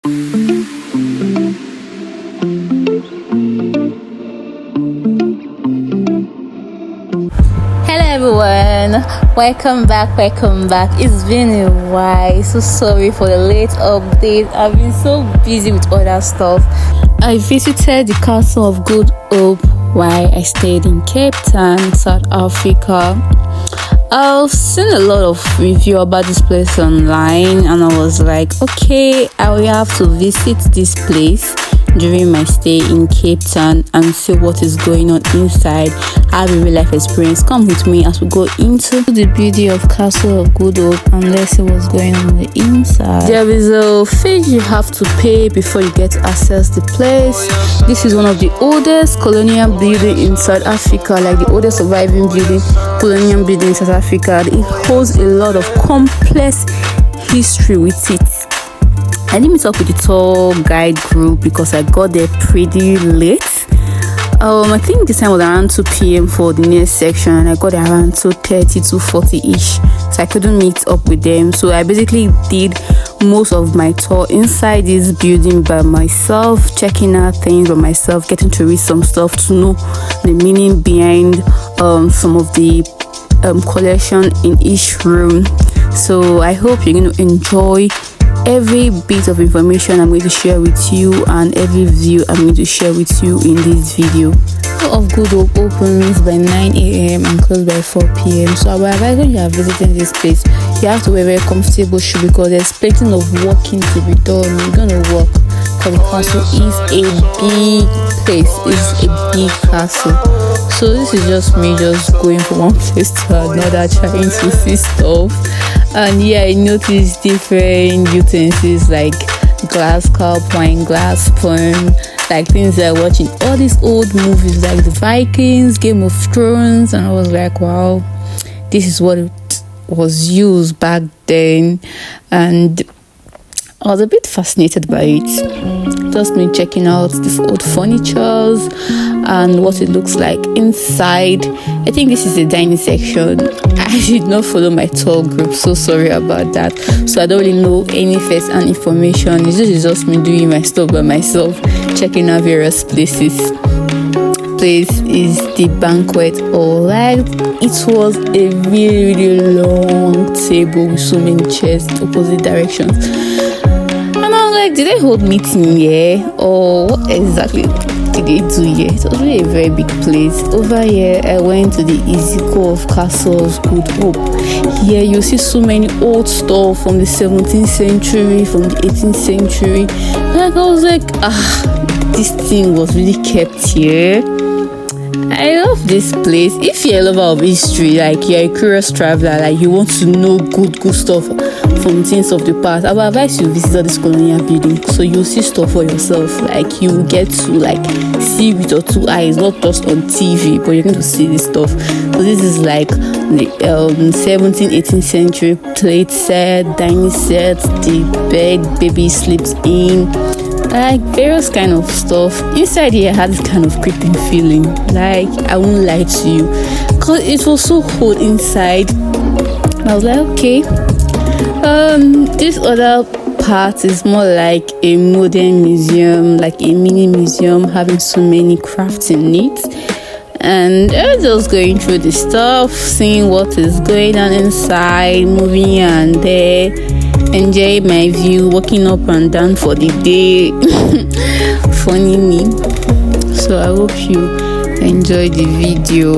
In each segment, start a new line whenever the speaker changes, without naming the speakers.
Hello everyone, welcome back. It's been a while. So sorry for the late update. I've been so busy with other stuff. I visited the Castle of Good Hope while I stayed in Cape Town, South Africa. I've seen a lot of review about this place online, and I was like, okay, I will have to visit this place during my stay in Cape Town and see what is going on inside, have a real life experience. Come with me as we go into the beauty of Castle of Good Hope and let's see what's going on the inside. There is a fee you have to pay before you get to access the place. This is one of the oldest colonial buildings in South Africa, like the oldest surviving colonial building in South Africa. It holds a lot of complex history with it. I didn't meet up with the tour guide group because I got there pretty late. I think the time was around 2 p.m. for the next section, and I got there around 2:30, 2:40-ish. So I couldn't meet up with them. So I basically did most of my tour inside this building by myself, checking out things by myself, getting to read some stuff to know the meaning behind some of the collection in each room. So I hope you're going to enjoy every bit of information I'm going to share with you and every view I'm going to share with you in this video. Castle of Good Hope opens by 9 a.m. and closes by 4 p.m. So I would advise when you are visiting this place, you have to wear very comfortable shoes because there's plenty of walking to be done. You're gonna walk because the castle is a big place. It's a big castle. So this is just me just going from one place to another trying to see stuff. And yeah, I noticed different utensils like glass cup, wine glass, spoon, like things that I watch in all these old movies like the Vikings, Game of Thrones, and I was like, wow, this is what it was used back then. And I was a bit fascinated by it. Just me checking out this old furnitures and what it looks like inside. I think this is the dining section. I did not follow my tour group, so sorry about that. So I don't really know any first-hand information. This is just me doing my stuff by myself, checking out various places. Place is the banquet hall. Like, it was a really, really long table with so many chairs in opposite directions. And I was like, did they hold meeting here? Or what exactly did they do here? It was really a very big place. Over here, I went to the Iziko of Castle of Good Hope. Here, you see so many old stuff from the 17th century, from the 18th century. Like, I was like, this thing was really kept here. I love this place. If you're a lover of history, like you're a curious traveler, like you want to know good stuff from things of the past, I would advise you visit all this colonial building so you'll see stuff for yourself. Like you get to like see with your two eyes, not just on TV, but you're going to see this stuff. So this is like the 17th, 18th century plate set, dining set, the bed baby sleeps in, like various kind of stuff. Inside here I had this kind of creeping feeling, like I won't lie to you, because it was so cold inside. I was like, okay, this other part is more like a modern museum, like a mini museum having so many crafts in it. And I was just going through the stuff, seeing what is going on inside, moving here and there, enjoy my view, walking up and down for the day. Funny me. So I hope you enjoy the video.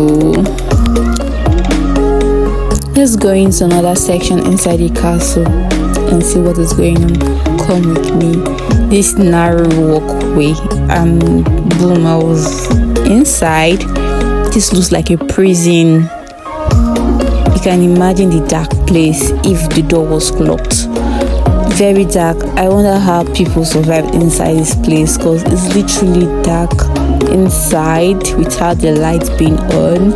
Let's go into another section inside the castle and see what is going on. Come with me. This narrow walkway, and boom, I was inside. This looks like a prison. You can imagine the dark place if the door was locked. Very dark. I wonder how people survived inside this place, because it's literally dark inside without the lights being on.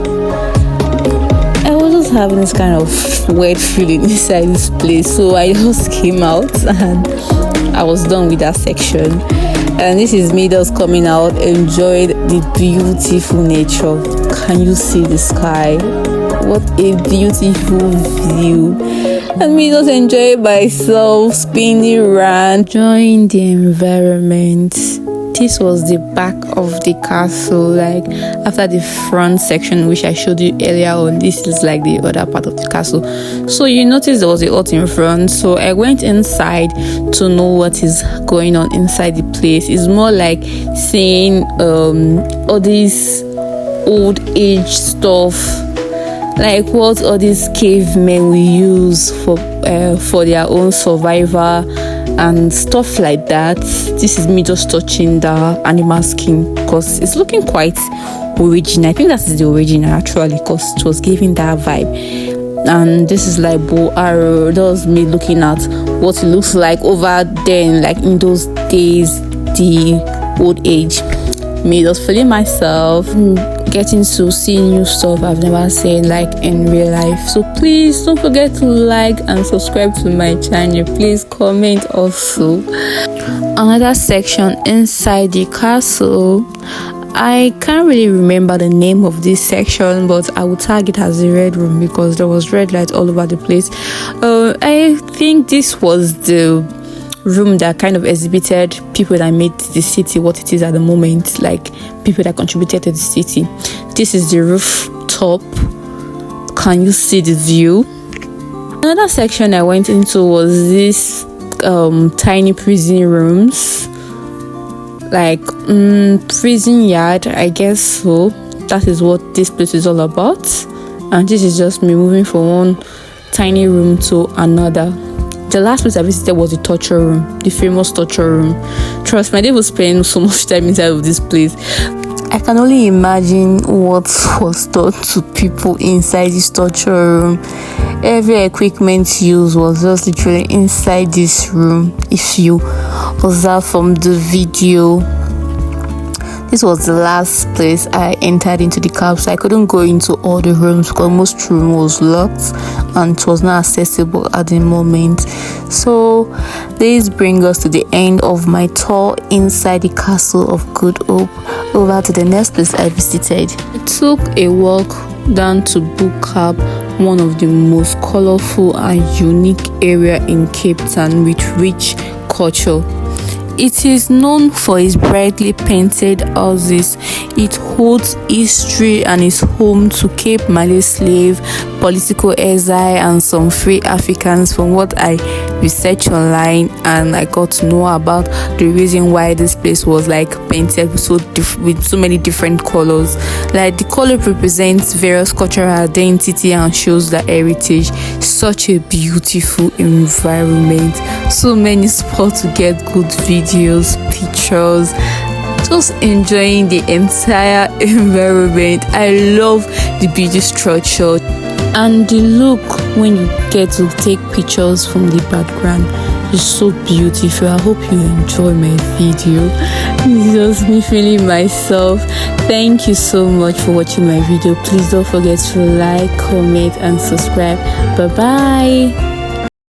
I was just having this kind of weird feeling inside this place, so I just came out and I was done with that section. And this is me just coming out, enjoyed the beautiful nature. Can you see the sky? What a beautiful view. and me just enjoy myself, spinning around, enjoying the environment. This was the back of the castle, like after the front section which I showed you earlier on. This is like the other part of the castle. So you notice there was a hut in front, so I went inside to know what is going on inside the place. It's more like seeing all these old age stuff, like what all these cavemen will use for their own survival and stuff like that. This is me just touching the animal skin because it's looking quite original. I think that is the original actually, because it was giving that vibe. And this is like bow arrow. That was me looking at what it looks like over then, like in those days, the old age. Me just feeling myself, getting to see new stuff I've never seen like in real life. So please don't forget to like and subscribe to my channel. Please comment also. Another section inside the castle, I can't really remember the name of this section, but I would tag it as the red room because there was red light all over the place. I think this was the room that kind of exhibited people that made the city what it is at the moment, like people that contributed to the city. This is the rooftop. Can you see the view? Another section I went into was this tiny prison rooms, like prison yard, I guess. So that is what this place is all about. And this is just me moving from one tiny room to another. The last place I visited was the torture room, the famous torture room. Trust me, I didn't spend so much time inside of this place. I can only imagine what was done to people inside this torture room. Every equipment used was just literally inside this room. If you observe from the video, this was the last place I entered into the capsule. I couldn't go into all the rooms because most room was locked and it was not accessible at the moment. So this brings us to the end of my tour inside the castle of Good Hope. Over to the next place I visited. I took a walk down to Boekap, one of the most colorful and unique area in Cape Town with rich culture. It is known for its brightly painted houses. It holds history and is home to Cape Malay slave, political exile, and some free Africans from what I researched online, and I got to know about the reason why this place was like painted with so many different colors. Like the color represents various cultural identity and shows the heritage. Such a beautiful environment. So many spots to get good videos, pictures, just enjoying the entire environment. I love the beauty structure and the look when you get to take pictures from the background is so beautiful. I hope you enjoy my video. It's just me feeling myself. Thank you so much for watching my video. Please don't forget to like, comment and subscribe. Bye bye.